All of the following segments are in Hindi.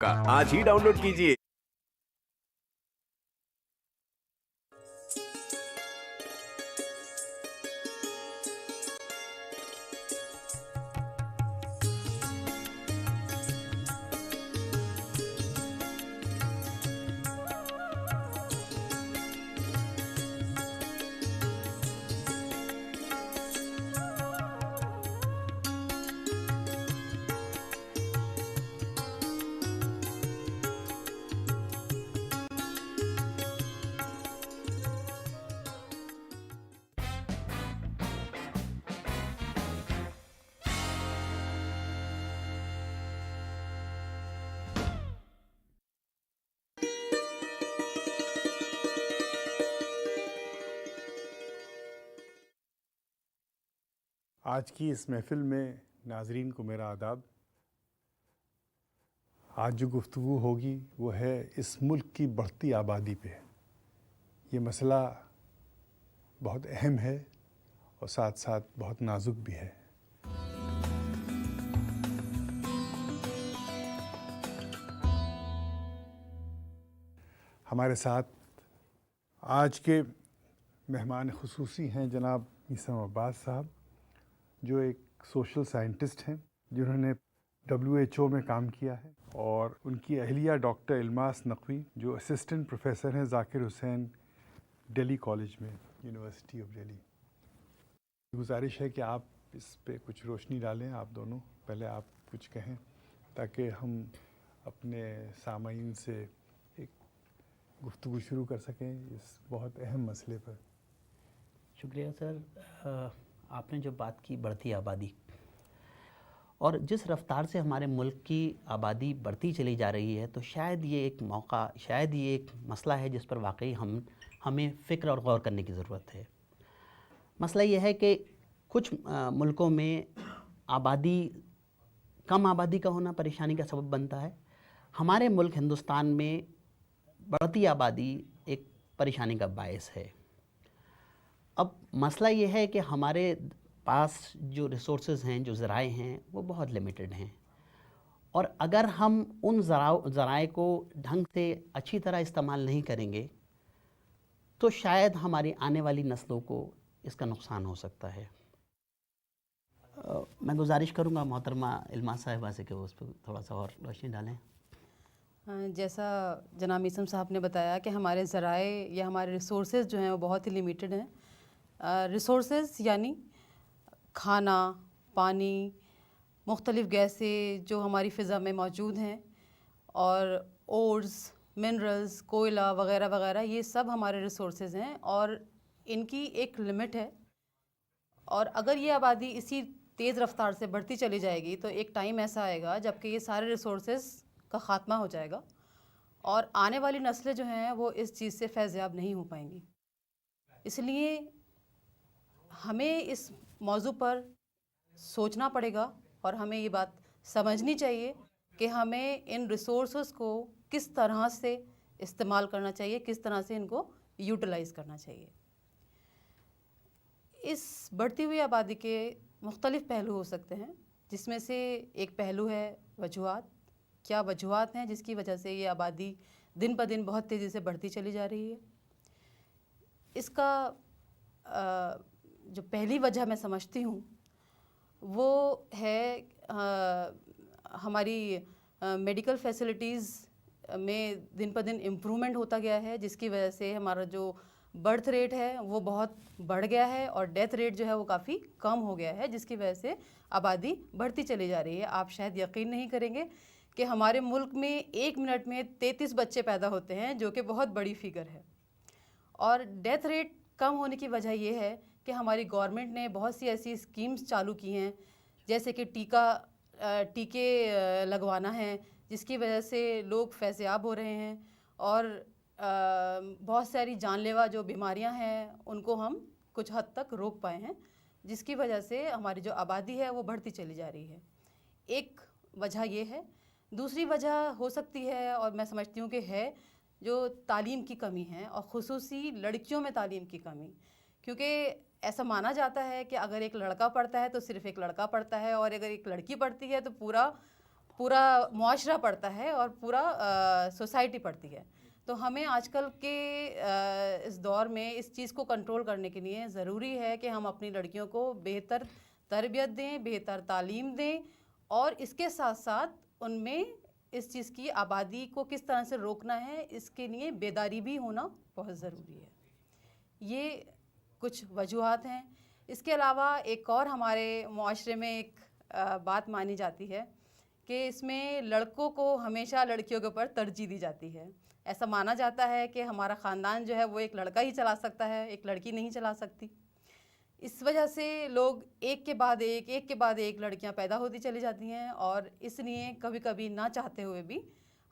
का आज ही डाउनलोड कीजिए। आज की इस महफ़िल में नाज़रीन को मेरा आदाब। आज जो गुफ्तगू होगी वो है इस मुल्क की बढ़ती आबादी पे। ये मसला बहुत अहम है और साथ साथ बहुत नाजुक भी है। हमारे साथ आज के मेहमान खुसूसी हैं जनाब मीसम अब्बास साहब, जो एक सोशल साइंटिस्ट हैं जिन्होंने WHO में काम किया है, और उनकी अहलिया डॉक्टर इल्मास नकवी जो असिस्टेंट प्रोफेसर हैं ज़ाकिर हुसैन दिल्ली कॉलेज में, यूनिवर्सिटी ऑफ दिल्ली। गुजारिश है कि आप इस पे कुछ रोशनी डालें। आप दोनों पहले आप कुछ कहें ताकि हम अपने सामाईन से एक गुफ्तगू शुरू कर सकें इस बहुत अहम मसले पर। शुक्रिया सर। आपने जो बात की बढ़ती आबादी, और जिस रफ्तार से हमारे मुल्क की आबादी बढ़ती चली जा रही है, तो शायद ये एक मौका, शायद ये एक मसला है जिस पर वाकई हमें फ़िक्र और गौर करने की ज़रूरत है। मसला ये है कि कुछ मुल्कों में कम आबादी का होना परेशानी का सबब बनता है। हमारे मुल्क हिंदुस्तान में बढ़ती आबादी एक परेशानी का बायस है। अब मसला ये है कि हमारे पास जो रिसोर्सेज हैं, जो ज़राए हैं, वो बहुत लिमिटेड हैं, और अगर हम उन ज़राए को ढंग से अच्छी तरह इस्तेमाल नहीं करेंगे तो शायद हमारी आने वाली नस्लों को इसका नुकसान हो सकता है। मैं गुजारिश करूँगा मोहतरमा इल्मास साहिबा से कि वो उस पर थोड़ा सा और रोशनी डालें। जैसा जनाब मीसम साहब ने बताया कि हमारे ज़राए या हमारे रिसोर्सेज जो हैं वो बहुत ही लिमिटेड हैं। रिसोर्सेज यानी खाना, पानी, मुख्तलिफ़ गैसें जो हमारी फ़िज़ा में मौजूद हैं, और ओर्स, मिनरल्स, कोयला वग़ैरह वग़ैरह, ये सब हमारे रिसोर्सेज हैं और इनकी एक लिमिट है। और अगर ये आबादी इसी तेज़ रफ़्तार से बढ़ती चली जाएगी तो एक टाइम ऐसा आएगा जबकि ये सारे रिसोर्सेज का ख़ात्मा हो जाएगा और आने वाली नस्लें जो हैं वो इस चीज़ से फैज़याब नहीं हो पाएंगी। इसलिए हमें इस मौजू पर सोचना पड़ेगा और हमें ये बात समझनी चाहिए कि हमें इन रिसोर्सेज को किस तरह से इस्तेमाल करना चाहिए, किस तरह से इनको यूटिलाइज़ करना चाहिए। इस बढ़ती हुई आबादी के मुख्तलिफ़ पहलू हो सकते हैं, जिसमें से एक पहलू है वजूहात। क्या वजूहात हैं जिसकी वजह से ये आबादी दिन ब दिन बहुत तेज़ी से बढ़ती चली जा रही है? इसका जो पहली वजह मैं समझती हूँ वो है हमारी मेडिकल फैसिलिटीज़ में दिन ब दिन इम्प्रूवमेंट होता गया है, जिसकी वजह से हमारा जो बर्थ रेट है वो बहुत बढ़ गया है और डेथ रेट जो है वो काफ़ी कम हो गया है, जिसकी वजह से आबादी बढ़ती चली जा रही है। आप शायद यकीन नहीं करेंगे कि हमारे मुल्क में 1 मिनट में 33 बच्चे पैदा होते हैं, जो कि बहुत बड़ी फिगर है। और डेथ रेट कम होने की वजह यह है कि हमारी गवर्नमेंट ने बहुत सी ऐसी स्कीम्स चालू की हैं, जैसे कि टीके लगवाना है, जिसकी वजह से लोग फैज़याब हो रहे हैं, और बहुत सारी जानलेवा जो बीमारियां हैं उनको हम कुछ हद तक रोक पाए हैं, जिसकी वजह से हमारी जो आबादी है वो बढ़ती चली जा रही है। एक वजह ये है। दूसरी वजह हो सकती है, और मैं समझती हूँ कि है, जो तालीम की कमी है, और ख़ुसूसी लड़कियों में तालीम की कमी। क्योंकि ऐसा माना जाता है कि अगर एक लड़का पढ़ता है तो सिर्फ़ एक लड़का पढ़ता है, और अगर एक लड़की पढ़ती है तो पूरा पूरा मुआशरा पड़ता है और पूरा सोसाइटी पड़ती है। तो हमें आजकल के इस दौर में इस चीज़ को कंट्रोल करने के लिए ज़रूरी है कि हम अपनी लड़कियों को बेहतर तरबियत दें, बेहतर तालीम दें और इसके साथ साथ उनमें इस चीज़ की आबादी को किस तरह से रोकना है, इसके लिए बेदारी भी होना बहुत ज़रूरी है। ये कुछ वजूहात हैं। इसके अलावा एक और हमारे मुआशरे में एक बात मानी जाती है कि इसमें लड़कों को हमेशा लड़कियों के ऊपर तरजीह दी जाती है। ऐसा माना जाता है कि हमारा ख़ानदान जो है वो एक लड़का ही चला सकता है, एक लड़की नहीं चला सकती। इस वजह से लोग एक के बाद एक लड़कियां पैदा होती चली जाती हैं और इसलिए कभी कभी ना चाहते हुए भी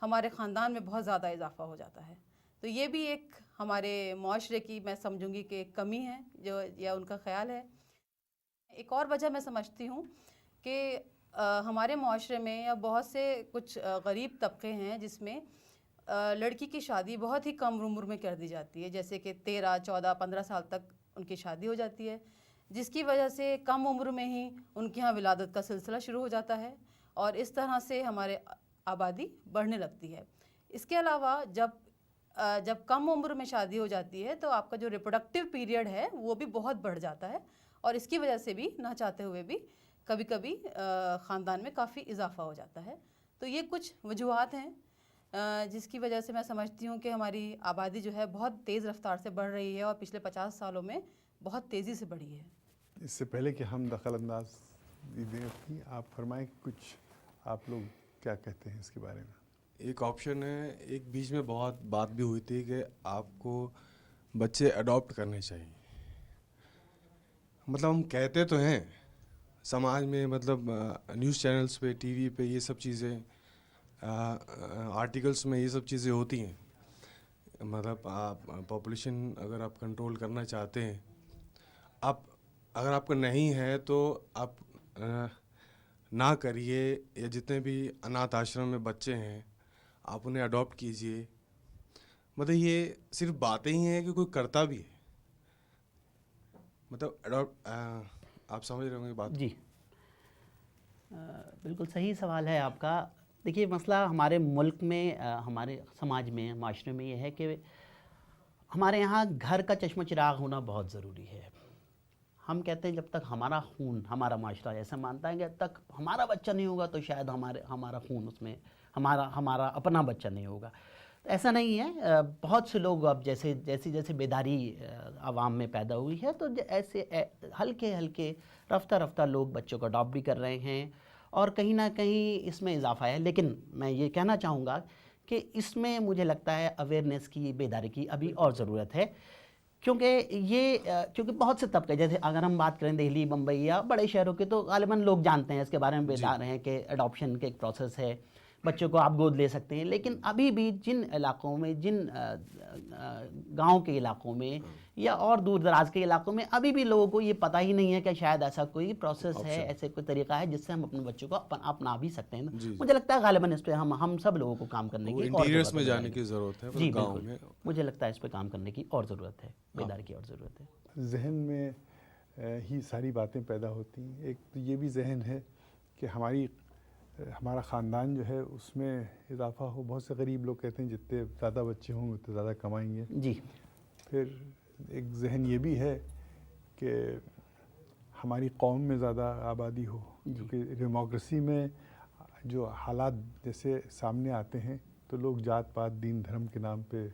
हमारे ख़ानदान में बहुत ज़्यादा इजाफा हो जाता है। तो ये भी एक हमारे मुआशरे की मैं समझूंगी कि एक कमी है जो या उनका ख्याल है। एक और वजह मैं समझती हूँ कि हमारे मुआशरे में या बहुत से कुछ गरीब तबके हैं जिसमें लड़की की शादी बहुत ही कम उम्र में कर दी जाती है, जैसे कि 13, 14, 15 साल तक उनकी शादी हो जाती है, जिसकी वजह से कम उम्र में ही उनके यहाँ विलादत का सिलसिला शुरू हो जाता है और इस तरह से हमारे आबादी बढ़ने लगती है। इसके अलावा जब कम उम्र में शादी हो जाती है तो आपका जो रिप्रोडक्टिव पीरियड है वो भी बहुत बढ़ जाता है और इसकी वजह से भी ना चाहते हुए भी कभी कभी ख़ानदान में काफ़ी इजाफा हो जाता है। तो ये कुछ वजूहात हैं जिसकी वजह से मैं समझती हूँ कि हमारी आबादी जो है बहुत तेज़ रफ्तार से बढ़ रही है और पिछले 50 सालों में बहुत तेज़ी से बढ़ी है। इससे पहले कि हम दखल अंदाज दें, आप फरमाएं कि कुछ आप लोग क्या कहते हैं इसके बारे में। एक ऑप्शन है, एक बीच में बहुत बात भी हुई थी कि आपको बच्चे अडॉप्ट करने चाहिए। मतलब हम कहते तो हैं समाज में, मतलब न्यूज़ चैनल्स पे, टीवी पे ये सब चीज़ें, आर्टिकल्स में ये सब चीज़ें होती हैं। मतलब आप पॉपुलेशन अगर आप कंट्रोल करना चाहते हैं, आप अगर आपका नहीं है तो आप ना करिए, या जितने भी अनाथ आश्रम में बच्चे हैं आप उन्हें अडॉप्ट कीजिए। मतलब ये सिर्फ बातें ही हैं कि कोई करता भी है। मतलब अडॉप्ट, आप समझ रहे होंगे बात जी। बिल्कुल सही सवाल है आपका। देखिए, मसला हमारे मुल्क में, हमारे समाज में, माशरे में ये है कि हमारे यहाँ घर का चश्मा चिराग होना बहुत ज़रूरी है। हम कहते हैं जब तक हमारा खून, हमारा माशरा ऐसा मानता है कि जब तक हमारा बच्चा नहीं होगा तो शायद हमारा खून उसमें हमारा अपना बच्चा नहीं होगा। तो ऐसा नहीं है। बहुत से लोग अब जैसी बेदारी आवाम में पैदा हुई है तो ऐसे हल्के हल्के रफ्ता लोग बच्चों को अडॉप्ट भी कर रहे हैं और कहीं ना कहीं इसमें इजाफा है। लेकिन मैं ये कहना चाहूँगा कि इसमें मुझे लगता है अवेयरनेस की, बेदारी की अभी और ज़रूरत है, क्योंकि बहुत से तबके, जैसे अगर हम बात करें दिल्ली, मुंबई या बड़े शहरों के, तो गालिबन लोग जानते हैं, इसके बारे में बेदार हैं कि अडॉप्शन के एक प्रोसेस है, बच्चों को आप गोद ले सकते हैं। लेकिन अभी भी जिन इलाकों में, जिन गांव के इलाकों में या और दूर दराज के इलाकों में अभी भी लोगों को ये पता ही नहीं है कि शायद ऐसा कोई प्रोसेस है, ऐसे कोई तरीका है जिससे हम अपने बच्चों को अपना भी सकते हैं। मुझे लगता है गालिबन इस पर हम सब लोगों को काम करने की इंटीरियर्स में जाने की ज़रूरत है। जी गाँव बिल्कुल, में मुझे लगता है इस पर काम करने की और ज़रूरत है, बेदारी की और ज़रूरत है। जहन में ही सारी बातें पैदा होती हैं। एक तो ये भी जहन है कि हमारा ख़ानदान जो है उसमें इजाफा हो। बहुत से गरीब लोग कहते हैं जितने ज़्यादा बच्चे होंगे उतने ज़्यादा कमाएंगे। जी। फिर एक जहन ये भी है कि हमारी कौम में ज़्यादा आबादी हो, क्योंकि डेमोक्रेसी में जो हालात जैसे सामने आते हैं तो लोग जात पात, दीन, धर्म के नाम पे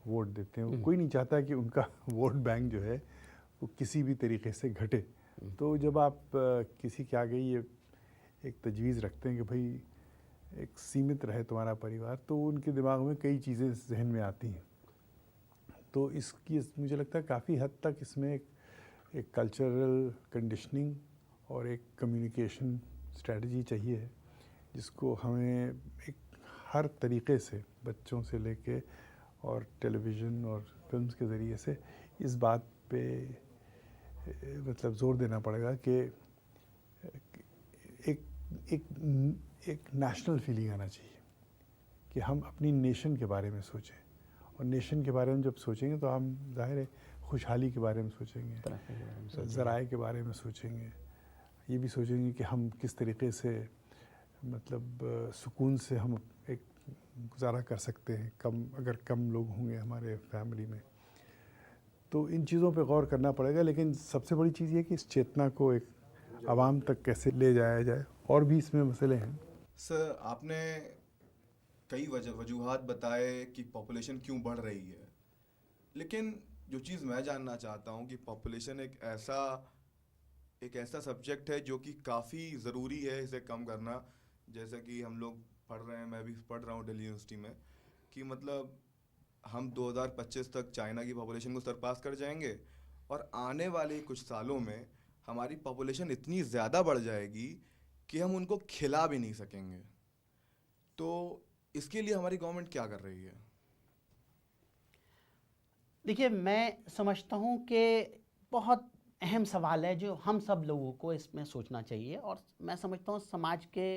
वोट देते हैं। कोई नहीं चाहता कि उनका वोट बैंक जो है वो किसी भी तरीके से घटे। तो जब आप किसी के आगे ये एक तजवीज़ रखते हैं कि भाई एक सीमित रहे तुम्हारा परिवार, तो उनके दिमाग में कई चीज़ें जहन में आती हैं। तो इसकी मुझे लगता है काफ़ी हद तक इसमें एक कल्चरल कंडीशनिंग और एक कम्युनिकेशन स्ट्रेटजी चाहिए, जिसको हमें एक हर तरीके से बच्चों से लेके और टेलीविज़न और फिल्म्स के ज़रिए से इस बात पे मतलब ज़ोर देना पड़ेगा कि एक नेशनल फीलिंग आना चाहिए कि हम अपनी नेशन के बारे में सोचें। और नेशन के बारे में जब सोचेंगे तो हम ज़ाहिर है खुशहाली के बारे में सोचेंगे, ज़राए के बारे में सोचेंगे, ये भी सोचेंगे कि हम किस तरीके से मतलब सुकून से हम एक गुजारा कर सकते हैं, अगर कम लोग होंगे हमारे फैमिली में। तो इन चीज़ों पे गौर करना पड़ेगा, लेकिन सबसे बड़ी चीज़ ये कि इस चेतना को एक आवाम तक कैसे ले जाया जाए, और भी इसमें मसले हैं। सर, आपने कई वजूहात बताए कि पॉपुलेशन क्यों बढ़ रही है, लेकिन जो चीज़ मैं जानना चाहता हूँ कि पॉपुलेशन एक ऐसा सब्जेक्ट है जो कि काफ़ी ज़रूरी है इसे कम करना। जैसे कि हम लोग पढ़ रहे हैं, मैं भी पढ़ रहा हूँ दिल्ली यूनिवर्सिटी में, कि मतलब हम 2025 तक चाइना की पॉपुलेशन को सरपास कर जाएंगे, और आने वाले कुछ सालों में हमारी पॉपुलेशन इतनी ज़्यादा बढ़ जाएगी कि हम उनको खिला भी नहीं सकेंगे। तो इसके लिए हमारी गवर्नमेंट क्या कर रही है? देखिए, मैं समझता हूँ कि बहुत अहम सवाल है जो हम सब लोगों को इसमें सोचना चाहिए, और मैं समझता हूँ समाज के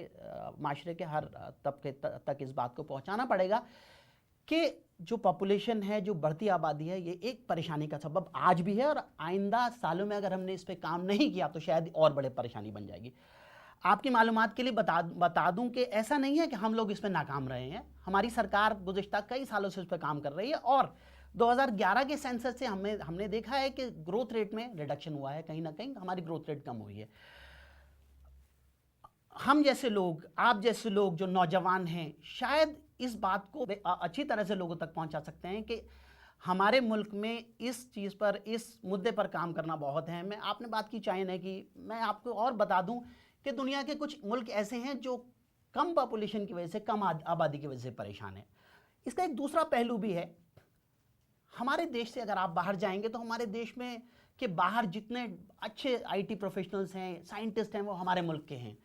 माशरे के हर तबके तक इस बात को पहुँचाना पड़ेगा कि जो पॉपुलेशन है, जो बढ़ती आबादी है, ये एक परेशानी का सबब आज भी है, और आइंदा सालों में अगर हमने इस पर काम नहीं किया तो शायद और बड़े परेशानी बन जाएगी। आपकी मालूमात के लिए बता दूं कि ऐसा नहीं है कि हम लोग इस पर नाकाम रहे हैं। हमारी सरकार गुज़िश्ता कई सालों से इस पर काम कर रही है, और 2011 के सेंसस से हमने देखा है कि ग्रोथ रेट में रिडक्शन हुआ है, कहीं ना कहीं हमारी ग्रोथ रेट कम हुई है। हम जैसे लोग, आप जैसे लोग जो नौजवान हैं, शायद इस बात को अच्छी तरह से लोगों तक पहुंचा सकते हैं कि हमारे मुल्क में इस चीज़ पर, इस मुद्दे पर काम करना बहुत है। आपने बात की चाइना की, मैं आपको और बता दूं कि दुनिया के कुछ मुल्क ऐसे हैं जो कम पॉपुलेशन की वजह से, कम आबादी की वजह से परेशान है। इसका एक दूसरा पहलू भी है। हमारे देश से अगर आप बाहर जाएंगे तो हमारे देश में के बाहर जितने अच्छे आईटी प्रोफेशनल्स हैं, साइंटिस्ट हैं, वो हमारे मुल्क के हैं।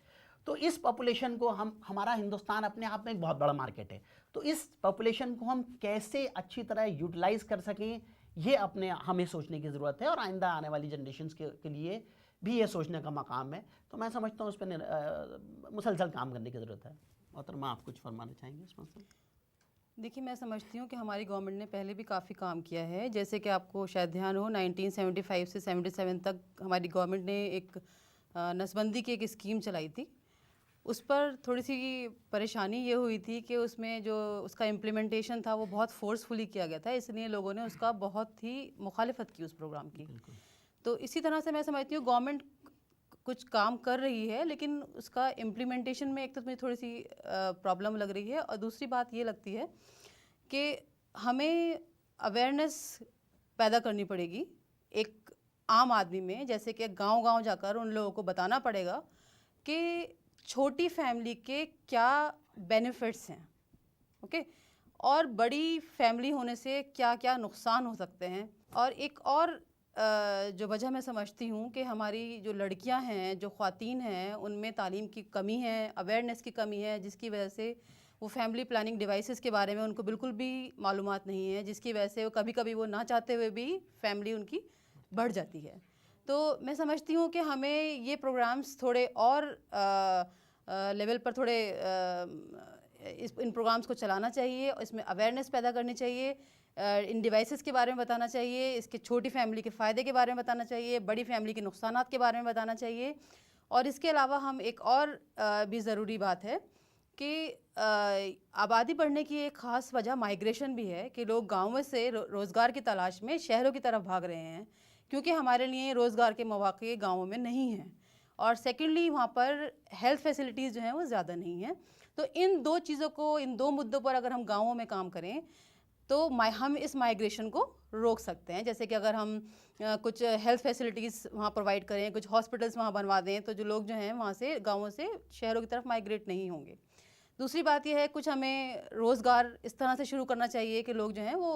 तो इस पॉपुलेशन को हमारा हिंदुस्तान अपने आप में एक बहुत बड़ा मार्केट है, तो इस पॉपुलेशन को हम कैसे अच्छी तरह यूटिलाइज कर सकें, ये हमें सोचने की ज़रूरत है, और आइंदा आने वाली जनरेशन्स के लिए भी ये सोचने का मकाम है। तो मैं समझता हूँ उस पर मुसलसल काम करने की ज़रूरत है। मोहतरमा, आप कुछ फरमाना चाहेंगे इस मसले? देखिए, मैं समझती हूँ कि हमारी गवर्नमेंट ने पहले भी काफ़ी काम किया है। जैसे कि आपको शायद ध्यान हो, 1975 से 77 तक हमारी गवर्नमेंट ने एक नसबंदी की एक स्कीम चलाई थी। उस पर थोड़ी सी परेशानी ये हुई थी कि उसमें जो उसका इम्प्लीमेंटेशन था वो बहुत फोर्सफुली किया गया था, इसलिए लोगों ने उसका बहुत ही मुखालिफत की उस प्रोग्राम की। तो इसी तरह से मैं समझती हूँ गवर्नमेंट कुछ काम कर रही है, लेकिन उसका इम्प्लीमेंटेशन में एक तो मुझे थोड़ी सी प्रॉब्लम लग रही है, और दूसरी बात ये लगती है कि हमें अवेयरनेस पैदा करनी पड़ेगी एक आम आदमी में। जैसे कि गांव-गांव जाकर उन लोगों को बताना पड़ेगा कि छोटी फैमिली के क्या बेनिफिट्स हैं, ओके, और बड़ी फैमिली होने से क्या क्या नुकसान हो सकते हैं। और एक और जो वजह मैं समझती हूँ कि हमारी जो लड़कियां हैं, जो ख़वातीन हैं, उनमें तालीम की कमी है, अवेयरनेस की कमी है, जिसकी वजह से वो फैमिली प्लानिंग डिवाइसेस के बारे में उनको बिल्कुल भी मालूमात नहीं है, जिसकी वजह से वो कभी कभी वो ना चाहते हुए भी फैमिली उनकी बढ़ जाती है। तो मैं समझती हूँ कि हमें ये प्रोग्राम्स थोड़े और लेवल पर थोड़े इन प्रोग्राम्स को चलाना चाहिए, और इसमें अवेयरनेस पैदा करनी चाहिए, इन डिवाइसेस के बारे में बताना चाहिए, इसके छोटी फैमिली के फ़ायदे के बारे में बताना चाहिए, बड़ी फैमिली के नुकसानात के बारे में बताना चाहिए। और इसके अलावा हम एक और भी ज़रूरी बात है कि आबादी बढ़ने की एक ख़ास वजह माइग्रेशन भी है, कि लोग गाँवों से रोज़गार की तलाश में शहरों की तरफ भाग रहे हैं, क्योंकि हमारे लिए रोज़गार के मौके गाँवों में नहीं हैं, और सेकेंडली वहाँ पर हेल्थ फैसिलिटीज़ जो हैं वो ज़्यादा नहीं हैं। तो इन दो चीज़ों को, इन दो मुद्दों पर अगर हम गाँवों में काम करें तो हम इस माइग्रेशन को रोक सकते हैं। जैसे कि अगर हम कुछ हेल्थ फैसिलिटीज़ वहाँ प्रोवाइड करें, कुछ हॉस्पिटल्स वहाँ बनवा दें, तो जो लोग जो हैं वहाँ से गाँवों से शहरों की तरफ माइग्रेट नहीं होंगे। दूसरी बात यह है, कुछ हमें रोज़गार इस तरह से शुरू करना चाहिए कि लोग जो हैं वो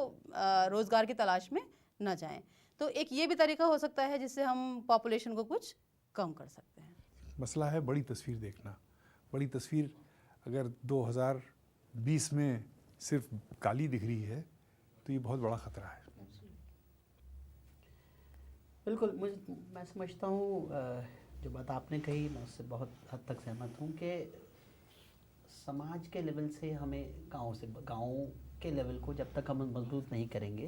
रोज़गार की तलाश में ना जाएं। तो एक ये भी तरीका हो सकता है जिससे हम पॉपुलेशन को कुछ कम कर सकते हैं। मसला है बड़ी तस्वीर देखना। बड़ी तस्वीर अगर 2020 में सिर्फ काली दिख रही है तो ये बहुत बड़ा ख़तरा है। बिल्कुल, मैं समझता हूँ जो बात आपने कही, मैं उससे बहुत हद तक सहमत हूँ कि समाज के लेवल से हमें गाँव के लेवल को जब तक हम मजबूत नहीं करेंगे,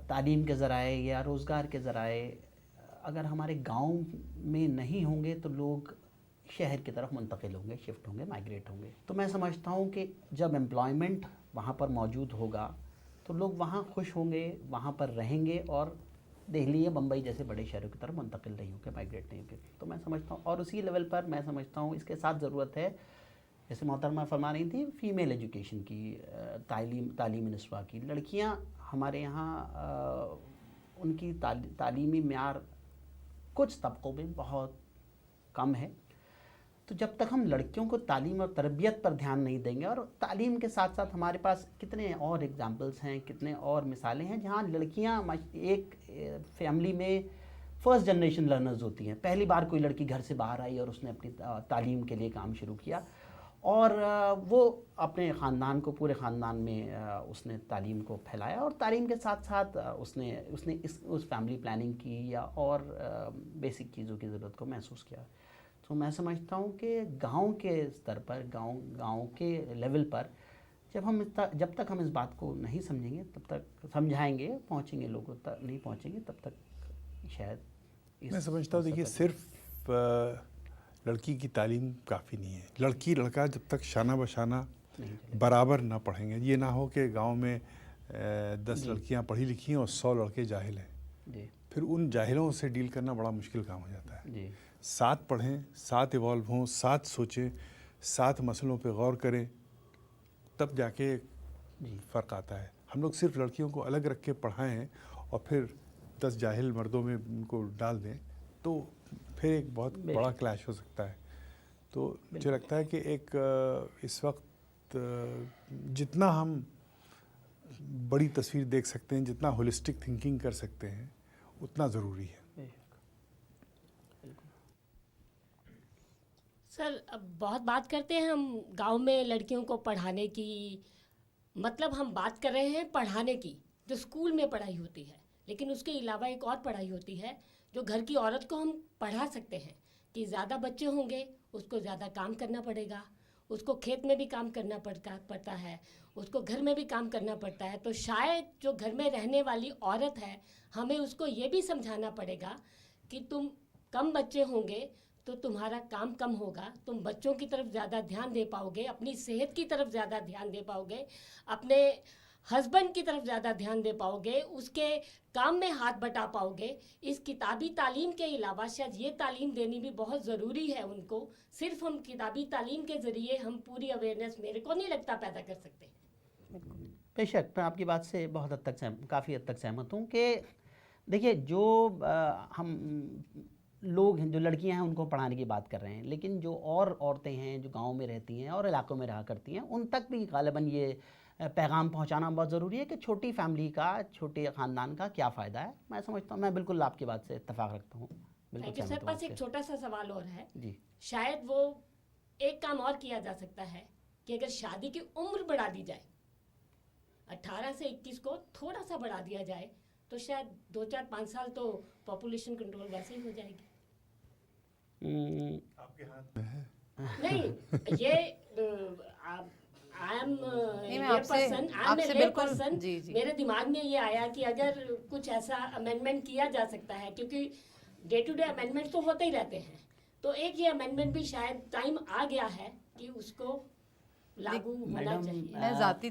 तालीम के ज़राए या रोज़गार के ज़राए अगर हमारे गांव में नहीं होंगे तो लोग शहर की तरफ मुंतकिल होंगे, शिफ्ट होंगे, माइग्रेट होंगे। तो मैं समझता हूँ कि जब एम्प्लॉयमेंट वहाँ पर मौजूद होगा तो लोग वहाँ खुश होंगे, वहाँ पर रहेंगे और दिल्ली या बम्बई जैसे बड़े शहरों की तरफ मुंतकिल नहीं होंगे, माइग्रेट नहीं होंगे। तो मैं समझता हूँ, और उसी लेवल पर मैं समझता हूँ इसके साथ ज़रूरत है, जैसे मोहतरमा फरमा रही थी, फ़ीमेल एजुकेशन की, तालीम नस्वा की। लड़कियाँ हमारे यहाँ उनकी तालीमी म्यार कुछ तबकों में बहुत कम है। तो जब तक हम लड़कियों को तालीम और तरबियत पर ध्यान नहीं देंगे, और तालीम के साथ साथ हमारे पास कितने और एग्जाम्पल्स हैं, कितने और मिसालें हैं जहाँ लड़कियाँ एक फैमिली में फर्स्ट जनरेशन लर्नर्स होती हैं। पहली बार कोई लड़की घर से बाहर आई और उसने अपनी तालीम के लिए काम शुरू किया, और वो अपने ख़ानदान को, पूरे ख़ानदान में उसने तालीम को फैलाया, और तालीम के साथ साथ उसने उस फैमिली प्लानिंग की या और बेसिक चीज़ों की ज़रूरत को महसूस किया। तो मैं समझता हूँ कि गांव के स्तर पर, गांव के लेवल पर जब तक हम इस बात को नहीं समझेंगे, तब तक समझाएंगे, पहुँचेंगे लोगों तक नहीं पहुँचेंगे, तब तक शायद मैं समझता हूँ, देखिए सिर्फ लड़की की तालीम काफ़ी नहीं है। लड़की लड़का जब तक शाना बशाना बराबर ना पढ़ेंगे, ये ना हो कि गांव में 10 लड़कियां पढ़ी लिखी हैं और 100 लड़के जाहिल हैं, फिर उन जाहिलों से डील करना बड़ा मुश्किल काम हो जाता है। साथ पढ़ें, साथ इवॉल्व हों, साथ सोचें, साथ मसलों पे गौर करें, तब जाके फ़र्क आता है। हम लोग सिर्फ लड़कियों को अलग रख के पढ़ाएं और फिर 10 जाहिल मर्दों में उनको डाल दें, तो फिर एक बहुत बड़ा क्लैश हो सकता है। तो मुझे लगता है कि इस वक्त जितना हम बड़ी तस्वीर देख सकते हैं, जितना होलिस्टिक थिंकिंग कर सकते हैं, उतना ज़रूरी है। सर, अब बहुत बात करते हैं हम गांव में लड़कियों को पढ़ाने की, मतलब हम बात कर रहे हैं पढ़ाने की, जो स्कूल में पढ़ाई होती है, लेकिन उसके अलावा एक और पढ़ाई होती है जो घर की औरत को हम पढ़ा सकते हैं कि ज़्यादा बच्चे होंगे, उसको ज़्यादा काम करना पड़ेगा, उसको खेत में भी काम करना पड़ता है, उसको घर में भी काम करना पड़ता है। तो शायद जो घर में रहने वाली औरत है, हमें उसको ये भी समझाना पड़ेगा कि तुम कम बच्चे होंगे तो तुम्हारा काम कम होगा, तुम बच्चों की तरफ ज़्यादा ध्यान दे पाओगे, अपनी सेहत की तरफ ज़्यादा ध्यान दे पाओगे, अपने हस्बैंड की तरफ ज़्यादा ध्यान दे पाओगे, उसके काम में हाथ बटा पाओगे। इस किताबी तालीम के अलावा शायद ये तालीम देनी भी बहुत ज़रूरी है उनको। सिर्फ हम किताबी तालीम के ज़रिए हम पूरी अवेयरनेस, मेरे को नहीं लगता, पैदा कर सकते। बेशक मैं आपकी बात से बहुत हद तक काफ़ी हद तक सहमत हूँ कि देखिए, जो हम लोग हैं, जो लड़कियां हैं, उनको पढ़ाने की बात कर रहे हैं, लेकिन जो और औरतें हैं जो गांव में रहती हैं और इलाकों में रहा करती हैं, उन तक भी गालिबन ये पैगाम पहुंचाना बहुत ज़रूरी है कि छोटी फैमिली का, छोटे ख़ानदान का क्या फ़ायदा है। मैं समझता हूँ, मैं बिल्कुल आपकी बात से इत्तेफाक रखता हूँ, बिल्कुल सर, पास एक छोटा सा सवाल और है जी। शायद वो एक काम और किया जा सकता है कि अगर शादी की उम्र बढ़ा दी जाए, 18 से 21 को थोड़ा सा बढ़ा दिया जाए, तो शायद 2, 4, 5 साल तो पॉपुलेशन कंट्रोल वैसे ही हो जाएगी। आपके हाथ में है। नहीं, ये मेरे दिमाग में ये आया कि अगर कुछ ऐसा अमेंडमेंट किया जा सकता है, क्योंकि डे टू डे अमेंडमेंट तो होते ही रहते हैं, तो एक ये अमेंडमेंट भी शायद टाइम आ गया है कि उसको लागू होना चाहिए। मैं ज़ाती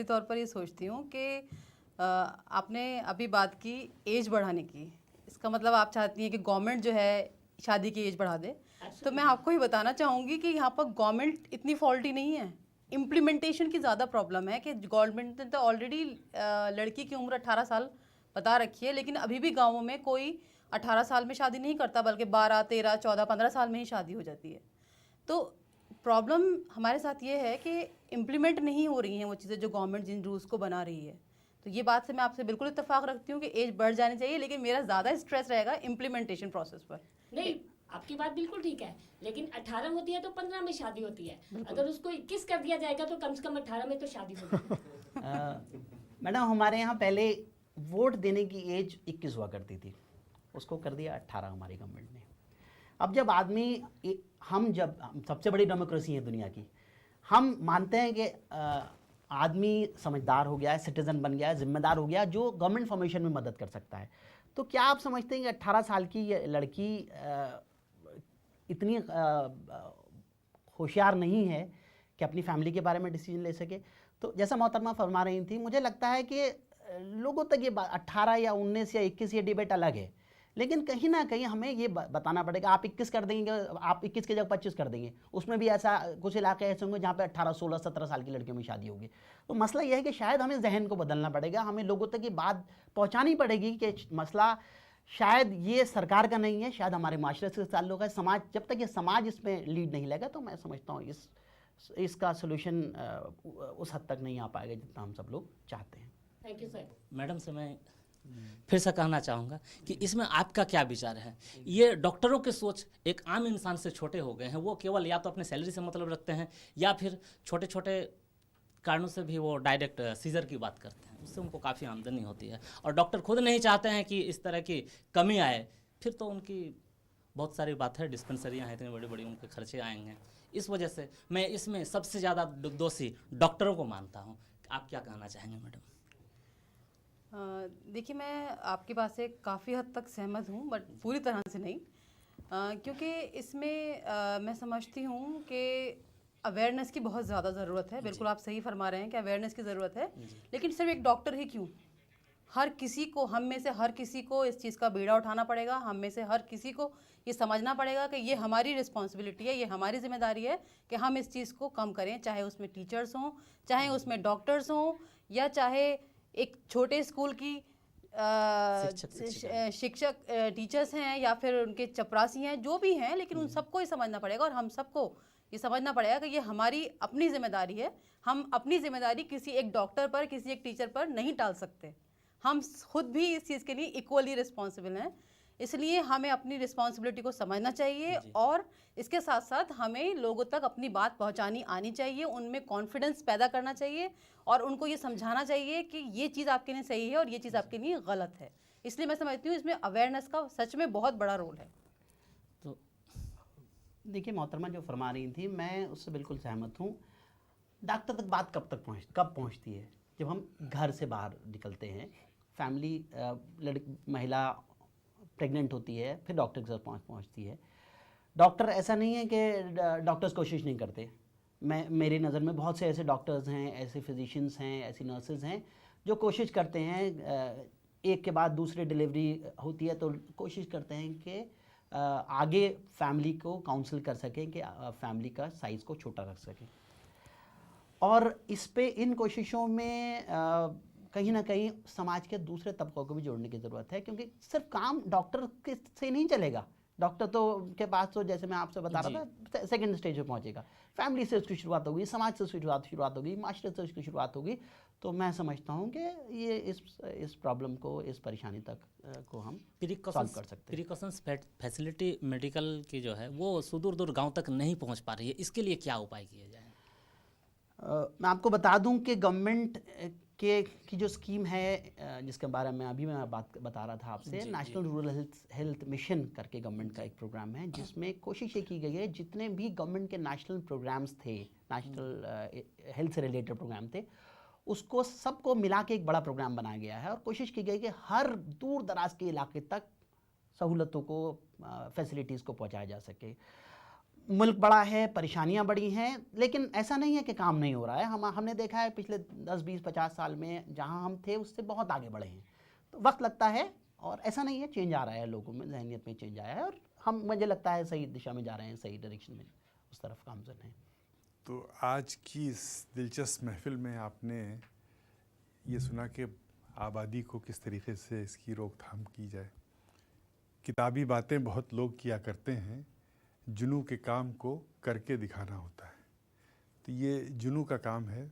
तौर पर ये सोचती हूँ कि आपने अभी बात की एज बढ़ाने की, इसका मतलब आप चाहती हैं कि गवर्नमेंट जो है शादी की एज बढ़ा दे। तो मैं आपको ही बताना चाहूँगी कि यहाँ पर गवर्नमेंट इतनी फॉल्टी नहीं है, इम्प्लीमेंटेशन की ज़्यादा प्रॉब्लम है कि गवर्नमेंट ने तो ऑलरेडी लड़की की उम्र 18 साल बता रखी है, लेकिन अभी भी गाँवों में कोई 18 साल में शादी नहीं करता, बल्कि 12, 13, 14, 15 साल में ही शादी हो जाती है। तो प्रॉब्लम हमारे साथ ये है कि इम्प्लीमेंट नहीं हो रही हैं वो चीज़ें जो गवर्नमेंट जिन रूल्स को बना रही है। तो ये बात से मैं आपसे बिल्कुल इत्तेफाक रखती हूँ कि एज बढ़ जानी चाहिए, लेकिन मेरा ज़्यादा स्ट्रेस रहेगा इम्प्लीमेंटेशन प्रोसेस पर। नहीं, आपकी बात बिल्कुल ठीक है, लेकिन 18 होती है तो 15 में शादी होती है, अगर उसको 21 कर दिया जाएगा तो कम से कम 18 में तो शादी होगी। मैडम, हमारे यहाँ पहले वोट देने की एज 21 हुआ करती थी, उसको कर दिया 18 हमारी गवर्नमेंट ने। अब जब हम सबसे बड़ी डेमोक्रेसी है दुनिया की, हम मानते हैं कि आदमी समझदार हो गया है, सिटीज़न बन गया है, जिम्मेदार हो गया है, जो गवर्नमेंट फॉर्मेशन में मदद कर सकता है। तो क्या आप समझते हैं कि 18 साल की ये लड़की इतनी होशियार नहीं है कि अपनी फैमिली के बारे में डिसीजन ले सके। तो जैसा मोहतरमा फरमा रही थी, मुझे लगता है कि लोगों तक ये 18 या 19 या 21 ये डिबेट अलग है, लेकिन कहीं ना कहीं हमें ये बताना पड़ेगा। आप 21 कर देंगे, आप 21 की जगह 25 कर देंगे, उसमें भी ऐसा कुछ इलाके ऐसे होंगे जहाँ पे 18, 16, 17 साल की लड़कियों में शादी होगी। तो मसला यह है कि शायद हमें जहन को बदलना पड़ेगा, हमें लोगों तक ये बात पहुँचानी पड़ेगी कि मसला शायद ये सरकार का नहीं है, शायद हमारे माशरे से ताल्लुक़ है। समाज, जब तक ये समाज इसमें लीड नहीं लेगा तो मैं समझता हूँ इसका सोल्यूशन उस हद तक नहीं आ पाएगा जितना हम सब लोग चाहते हैं। Thank you sir. मैडम से मैं फिर से कहना चाहूँगा कि इसमें आपका क्या विचार है? ये डॉक्टरों की सोच एक आम इंसान से छोटे हो गए हैं, वो केवल या तो अपने सैलरी से मतलब रखते हैं या फिर छोटे छोटे कारणों से भी वो डायरेक्ट सीजर की बात करते हैं, उससे उनको काफ़ी आमदनी होती है। और डॉक्टर खुद नहीं चाहते हैं कि इस तरह की कमी आए, फिर तो उनकी बहुत सारी बात है, डिस्पेंसरियाँ हैं इतनी बड़ी बड़ी, उनके खर्चे आएंगे। इस वजह से मैं इसमें सबसे ज़्यादा दोषी डॉक्टरों को मानता हूँ। आप क्या कहना चाहेंगे मैडम? देखिए, मैं आपकी बात से काफ़ी हद तक सहमत हूँ, बट पूरी तरह से नहीं, क्योंकि इसमें मैं समझती हूँ कि अवेयरनेस की बहुत ज़्यादा ज़रूरत है। बिल्कुल आप सही फरमा रहे हैं कि अवेयरनेस की ज़रूरत है, लेकिन सिर्फ एक डॉक्टर ही क्यों, हर किसी को, हम में से हर किसी को इस चीज़ का बीड़ा उठाना पड़ेगा। हम में से हर किसी को ये समझना पड़ेगा कि ये हमारी रिस्पॉन्सिबिलिटी है, ये हमारी जिम्मेदारी है कि हम इस चीज़ को कम करें, चाहे उसमें टीचर्स हों, चाहे उसमें डॉक्टर्स हों, या चाहे एक छोटे स्कूल की शिक्षक टीचर्स हैं, या फिर उनके चपरासी हैं, जो भी हैं, लेकिन उन सबको ये समझना पड़ेगा और हम सबको ये समझना पड़ेगा कि ये हमारी अपनी जिम्मेदारी है। हम अपनी जिम्मेदारी किसी एक डॉक्टर पर, किसी एक टीचर पर नहीं टाल सकते। हम खुद भी इस चीज़ के लिए इक्वली रिस्पॉन्सिबल हैं, इसलिए हमें अपनी रिस्पॉन्सिबिलिटी को समझना चाहिए और इसके साथ साथ हमें लोगों तक अपनी बात पहुंचानी आनी चाहिए, उनमें कॉन्फिडेंस पैदा करना चाहिए और उनको ये समझाना चाहिए कि ये चीज़ आपके लिए सही है और ये चीज़ आपके लिए गलत है। इसलिए मैं समझती हूँ इसमें अवेयरनेस का सच में बहुत बड़ा रोल है। तो देखिए, मोहतरमा जो फरमा रही थी, मैं उससे बिल्कुल सहमत हूँ। डॉक्टर तक बात कब पहुँचती है? जब हम घर से बाहर निकलते हैं, फैमिली महिला प्रेग्नेंट होती है, फिर डॉक्टर के साथ पहुंचती है। डॉक्टर, ऐसा नहीं है कि डॉक्टर्स कोशिश नहीं करते। मेरी नज़र में बहुत से ऐसे डॉक्टर्स हैं, ऐसे फिजिशियंस हैं, ऐसी नर्सेज हैं जो कोशिश करते हैं, एक के बाद दूसरे डिलीवरी होती है तो कोशिश करते हैं कि आगे फैमिली को काउंसिल कर सकें कि फैमिली का साइज़ को छोटा रख सकें। और इस पे इन कोशिशों में कहीं ना कहीं समाज के दूसरे तबकों को भी जोड़ने की ज़रूरत है, क्योंकि सिर्फ काम डॉक्टर के से नहीं चलेगा। डॉक्टर तो के पास तो, जैसे मैं आपसे बता रहा था, सेकंड स्टेज पे पहुंचेगा। फैमिली से उसकी शुरुआत होगी, समाज से शुरुआत होगी, माशरे से उसकी शुरुआत होगी। तो मैं समझता हूं कि ये इस प्रॉब्लम को, इस परेशानी तक को हम सॉल्व कर सकते हैं। प्रिकॉशंस फैसिलिटी मेडिकल की जो है वो सुदूर दूर गाँव तक नहीं पहुँच पा रही है, इसके लिए क्या उपाय किए जाए? मैं आपको बता दूं कि गवर्नमेंट की जो स्कीम है, जिसके बारे में अभी मैं बात बता रहा था आपसे, नेशनल रूरल हेल्थ मिशन करके गवर्नमेंट का एक प्रोग्राम है, जिसमें कोशिश ये की गई है जितने भी गवर्नमेंट के नेशनल प्रोग्राम्स थे, नेशनल हेल्थ से रिलेटेड प्रोग्राम थे, उसको सबको मिला के एक बड़ा प्रोग्राम बनाया गया है और कोशिश की गई कि हर दूर दराज के इलाके तक सहूलतों को, फैसिलिटीज़ को पहुँचाया जा सके। मुल्क बड़ा है, परेशानियां बड़ी हैं, लेकिन ऐसा नहीं है कि काम नहीं हो रहा है। हमने देखा है पिछले 10, 20, 50 साल में जहां हम थे उससे बहुत आगे बढ़े हैं। तो वक्त लगता है और ऐसा नहीं है, चेंज आ रहा है, लोगों में जहनियत में चेंज आया है और हम, मुझे लगता है, सही दिशा में जा रहे हैं, सही डायरेक्शन में उस तरफ गामजन हैं। तो आज की इस दिलचस्प महफिल में आपने ये सुना कि आबादी को किस तरीके से इसकी रोकथाम की जाए। किताबी बातें बहुत लोग किया करते हैं, जुनू के काम को करके दिखाना होता है। तो ये जुनू का काम है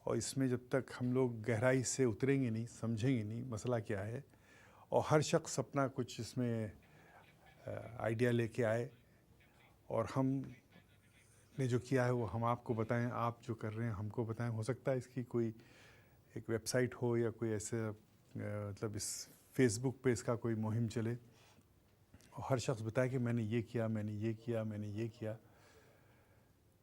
और इसमें जब तक हम लोग गहराई से उतरेंगे नहीं, समझेंगे नहीं मसला क्या है, और हर शख्स अपना कुछ इसमें आइडिया लेके आए और हम ने जो किया है वो हम आपको बताएं, आप जो कर रहे हैं हमको बताएं। हो सकता है इसकी कोई एक वेबसाइट हो या कोई ऐसे मतलब इस फेसबुक पे इसका कोई मुहिम चले और हर शख्स बताए कि मैंने ये किया, मैंने ये किया, मैंने ये किया,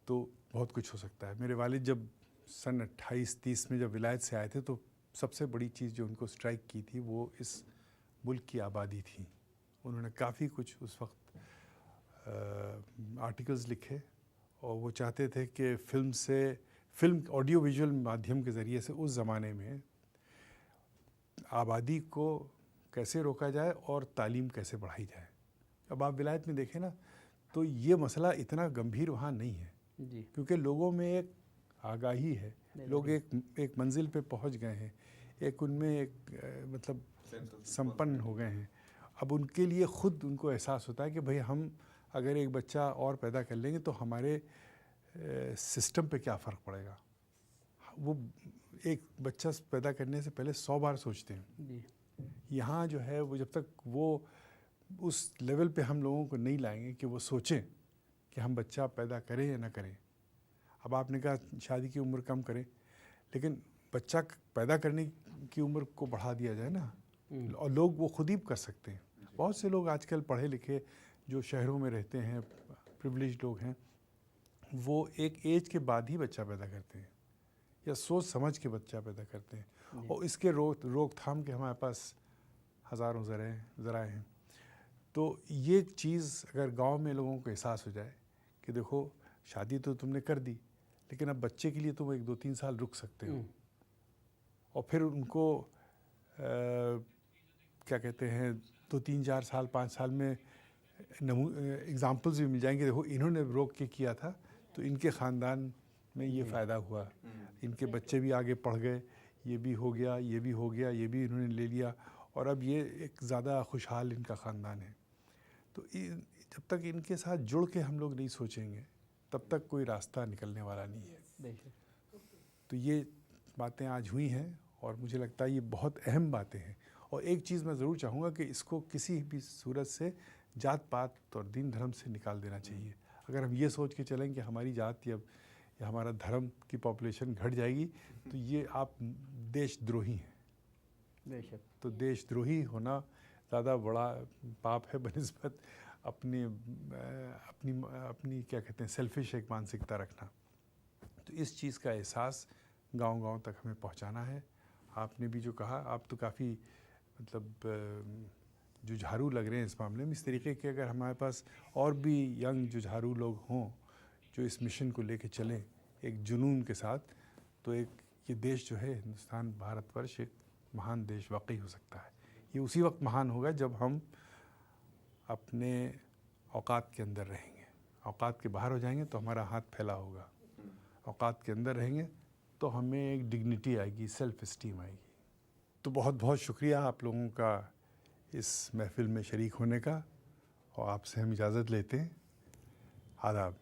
तो बहुत कुछ हो सकता है। मेरे वालिद जब सन 28-30 में जब विलायत से आए थे तो सबसे बड़ी चीज़ जो उनको स्ट्राइक की थी वो इस मुल्क की आबादी थी। उन्होंने काफ़ी कुछ उस वक्त आर्टिकल्स लिखे और वो चाहते थे कि फिल्म ऑडियो विजुअल माध्यम के ज़रिए से उस ज़माने में आबादी को कैसे रोका जाए और तालीम कैसे बढ़ाई जाए। अब आप विलायत में देखें ना तो ये मसला इतना गंभीर वहाँ नहीं है जी क्योंकि लोगों में एक आगाही है, लोग एक मंजिल पे पहुँच गए हैं, एक उनमें एक मतलब संपन्न हो गए हैं। अब उनके लिए ख़ुद उनको एहसास होता है कि भाई हम अगर एक बच्चा और पैदा कर लेंगे तो हमारे सिस्टम पे क्या फ़र्क पड़ेगा। वो एक बच्चा पैदा करने से पहले 100 बार सोचते हैं। जी यहाँ जो है वो जब तक वो उस लेवल पे हम लोगों को नहीं लाएंगे कि वो सोचें कि हम बच्चा पैदा करें या ना करें। अब आपने कहा शादी की उम्र कम करें, लेकिन बच्चा पैदा करने की उम्र को बढ़ा दिया जाए ना, और लोग वो खुद ही कर सकते हैं। बहुत से लोग आजकल पढ़े लिखे जो शहरों में रहते हैं, प्रिविलेज्ड लोग हैं, वो एक एज के बाद ही बच्चा पैदा करते हैं या सोच समझ के बच्चा पैदा करते हैं। और इसके रोकथाम के हमारे पास हज़ारों ज़राए हैं। तो ये चीज़ अगर गांव में लोगों को एहसास हो जाए कि देखो शादी तो तुमने कर दी, लेकिन अब बच्चे के लिए तुम 1-2-3 साल रुक सकते हो, और फिर उनको क्या कहते हैं 2-3-4 साल 5 साल में एग्ज़ाम्पल्स भी मिल जाएंगे। देखो इन्होंने रोक के किया था तो इनके ख़ानदान में ये फ़ायदा हुआ, इनके बच्चे भी आगे पढ़ गए, ये भी हो गया, ये भी हो गया, ये भी इन्होंने ले लिया, और अब ये एक ज़्यादा खुशहाल इनका ख़ानदान है। तो जब तक इनके साथ जुड़ के हम लोग नहीं सोचेंगे तब तक कोई रास्ता निकलने वाला नहीं है। तो ये बातें आज हुई हैं और मुझे लगता है ये बहुत अहम बातें हैं। और एक चीज़ मैं ज़रूर चाहूँगा कि इसको किसी भी सूरत से जात पात और दीन धर्म से निकाल देना चाहिए। अगर हम ये सोच के चलें कि हमारी जात या हमारा धर्म की पॉपुलेशन घट जाएगी तो ये आप देशद्रोही हैं। बेशक। तो देशद्रोही होना ज़्यादा बड़ा पाप है बनिस्बत अपनी क्या कहते हैं सेल्फिश एक मानसिकता रखना। तो इस चीज़ का एहसास गांव-गांव तक हमें पहुंचाना है। आपने भी जो कहा, आप तो काफ़ी मतलब जुझारू लग रहे हैं इस मामले में। इस तरीके के अगर हमारे पास और भी यंग जुझारू लोग हों जो इस मिशन को लेके चलें एक जुनून के साथ, तो एक ये देश जो है हिंदुस्तान भारतवर्ष एक महान देश वाकई हो सकता है। ये उसी वक्त महान होगा जब हम अपने औकात के अंदर रहेंगे। औकात के बाहर हो जाएंगे तो हमारा हाथ फैला होगा, औकात के अंदर रहेंगे तो हमें एक डिग्निटी आएगी, सेल्फ इस्टीम आएगी। तो बहुत बहुत शुक्रिया आप लोगों का इस महफ़िल में शरीक होने का, और आपसे हम इजाज़त लेते हैं। आदाब।